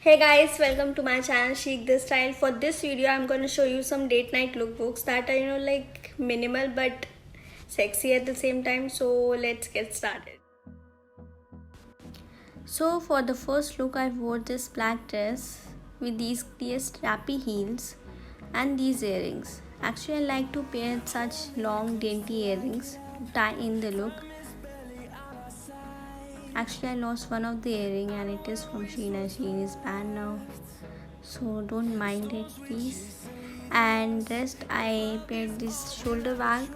Hey guys, welcome to my channel Chic This Style. For this video, I'm going to show you some date night lookbooks that are like minimal but sexy at the same time. So let's get started. So for the first look, I wore this black dress with these clear strappy heels and these earrings. Actually, I like to pair such long dainty earrings to tie in the look. Actually, I lost one of the earring and it is from Shein and Shein is banned now. So don't mind it please. And rest I paired this shoulder bag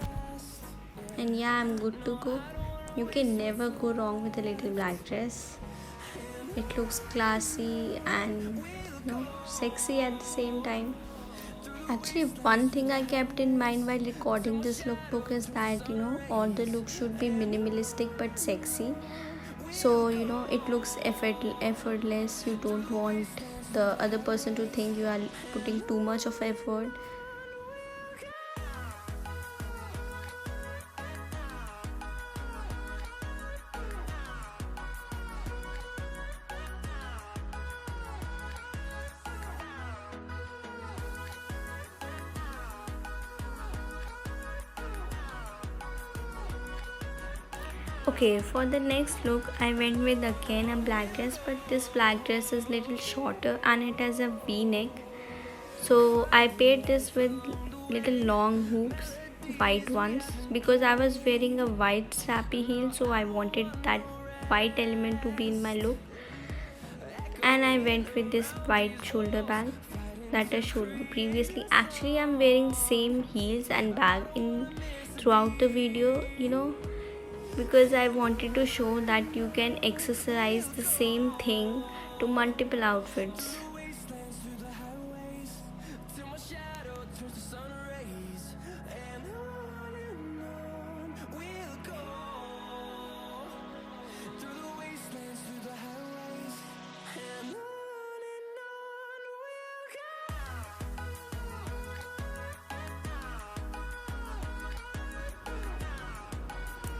and yeah, I'm good to go. You can never go wrong with a little black dress. It looks classy and sexy at the same time. Actually, one thing I kept in mind while recording this lookbook is that all the looks should be minimalistic but sexy. So it looks effortless. You don't want the other person to think you are putting too much of effort. Okay, for the next look, I went with again a black dress, but this black dress is little shorter and it has a V-neck. So I paired this with little long hoops, white ones, because I was wearing a white strappy heel, so I wanted that white element to be in my look. And I went with this white shoulder bag that I showed previously. Actually, I'm wearing same heels and bag in throughout the video, because I wanted to show that you can accessorize the same thing to multiple outfits.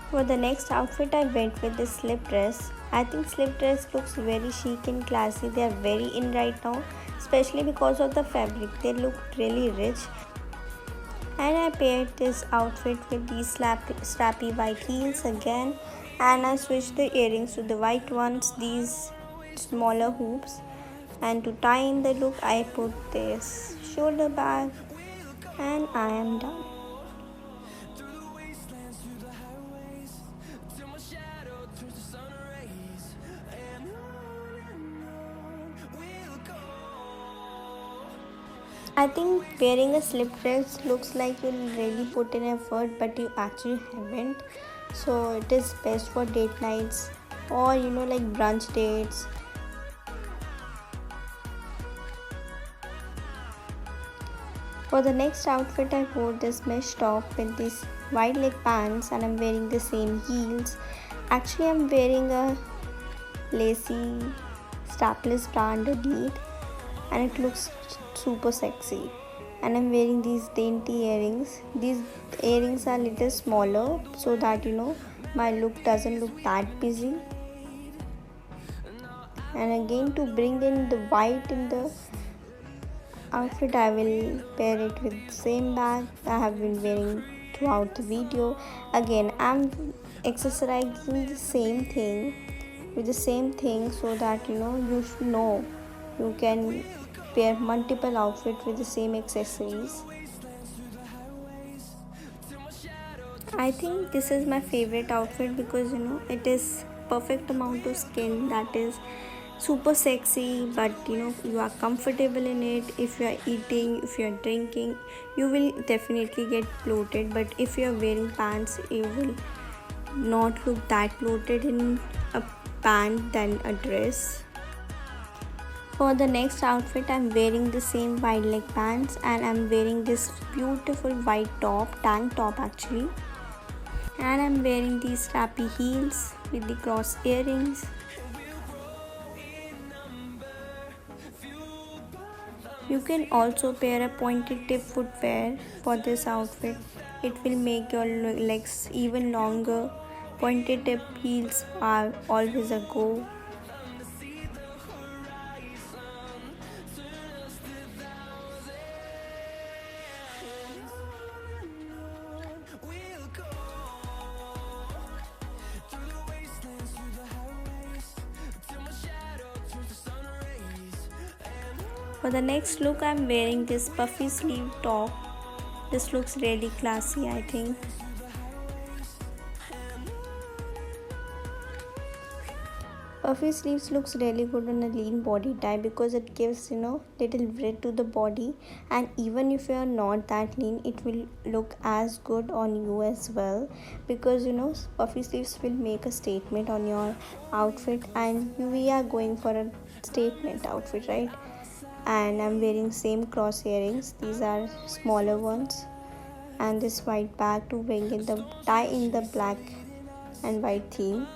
For the next outfit, I went with this slip dress. I think slip dress looks very chic and classy. They are very in right now, especially because of the fabric. They look really rich. And I paired this outfit with these strappy white heels again. And I switched the earrings to the white ones, these smaller hoops. And to tie in the look, I put this shoulder bag and I am done. I think wearing a slip dress looks like you'll really put in effort, but you actually haven't. So it is best for date nights or like brunch dates. For the next outfit, I wore this mesh top with these wide leg pants and I'm wearing the same heels. Actually, I'm wearing a lacy strapless bra underneath and it looks super sexy. And I'm wearing these dainty earrings. These earrings are little smaller so that my look doesn't look that busy. And again, to bring in the white in the outfit, I will pair it with the same bag I have been wearing throughout the video. Again, I'm accessorizing the same thing with the same thing so that you should know you can pair multiple outfits with the same accessories. I think this is my favorite outfit because it is perfect amount of skin that is super sexy, but you are comfortable in it. If you are eating, if you are drinking, you will definitely get bloated, but if you are wearing pants, you will not look that bloated in a pant than a dress. For the next outfit, I'm wearing the same wide leg pants and I'm wearing this beautiful white top, tank top actually. And I'm wearing these strappy heels with the cross earrings. You can also pair a pointed tip footwear for this outfit. It will make your legs even longer. Pointed tip heels are always a go. For the next look, I'm wearing this puffy sleeve top. This looks really classy, I think. Puffy sleeves looks really good on a lean body type because it gives little width to the body, and even if you are not that lean, it will look as good on you as well, because puffy sleeves will make a statement on your outfit, and we are going for a statement outfit, right? And I'm wearing same cross earrings. These are smaller ones, and this white bag to bring in the tie in the black and white theme.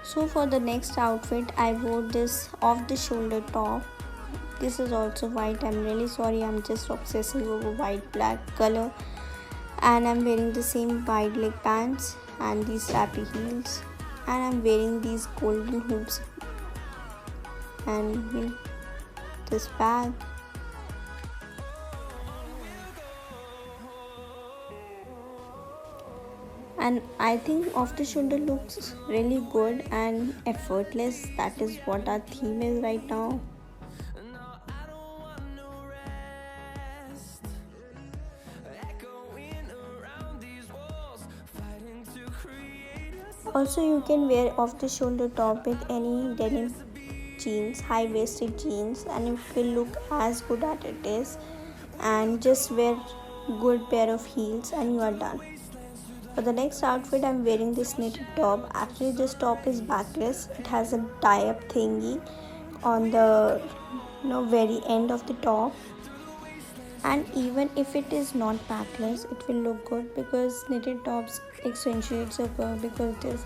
So for the next outfit, I wore this off the shoulder top. This is also white. I'm really sorry, I'm just obsessing over white black color. And I'm wearing the same wide leg pants and these strappy heels, and I'm wearing these golden hoops and this bag. And I think off the shoulder looks really good and effortless. That is what our theme is right now. Also, you can wear off the shoulder top with any denim jeans, high waisted jeans, and it will look as good as it is. And just wear good pair of heels and you are done. For the next outfit, I'm wearing this knitted top. Actually, this top is backless. It has a tie-up thingy on the very end of the top. And even if it is not backless, it will look good because knitted tops accentuates your curve, because it is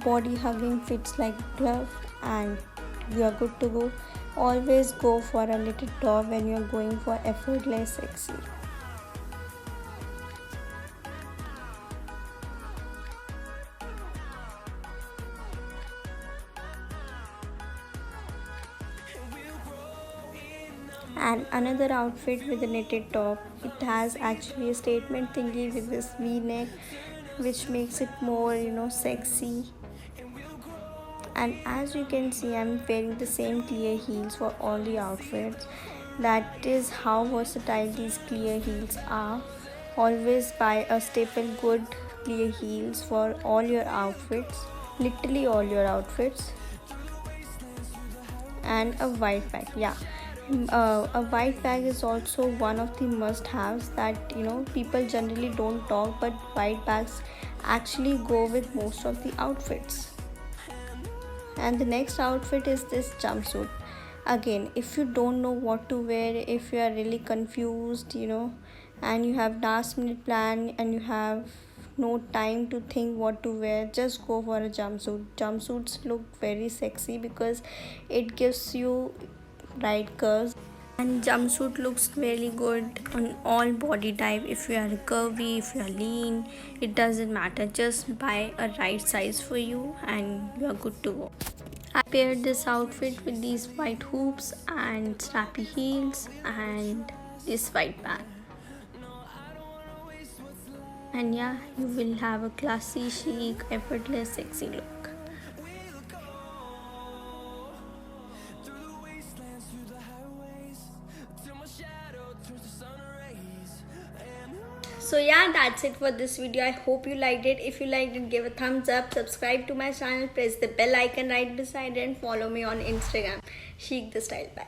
body hugging, fits like glove, and you are good to go. Always go for a knitted top when you are going for effortless sexy. And another outfit with a knitted top. It has actually a statement thingy with this v-neck, which makes it more sexy. And as you can see, I'm wearing the same clear heels for all the outfits. That is how versatile these clear heels are. Always buy a staple good clear heels for all your outfits, literally all your outfits. And a white bag, yeah. A white bag is also one of the must-haves that people generally don't talk, but white bags actually go with most of the outfits. And the next outfit is this jumpsuit. Again, if you don't know what to wear, if you are really confused, and you have last minute plan and you have no time to think what to wear, just go for a jumpsuit. Jumpsuits look very sexy because it gives you right curves, and jumpsuit looks really good on all body type. If you are curvy, if you are lean, it doesn't matter, just buy a right size for you and you are good to go. I paired this outfit with these white hoops and strappy heels and this white bag, and yeah, you will have a classy, chic, effortless, sexy look. So yeah, that's it for this video. I hope you liked it. If you liked it, give a thumbs up, subscribe to my channel, press the bell icon right beside it, and follow me on Instagram, Chic the Style. Bye.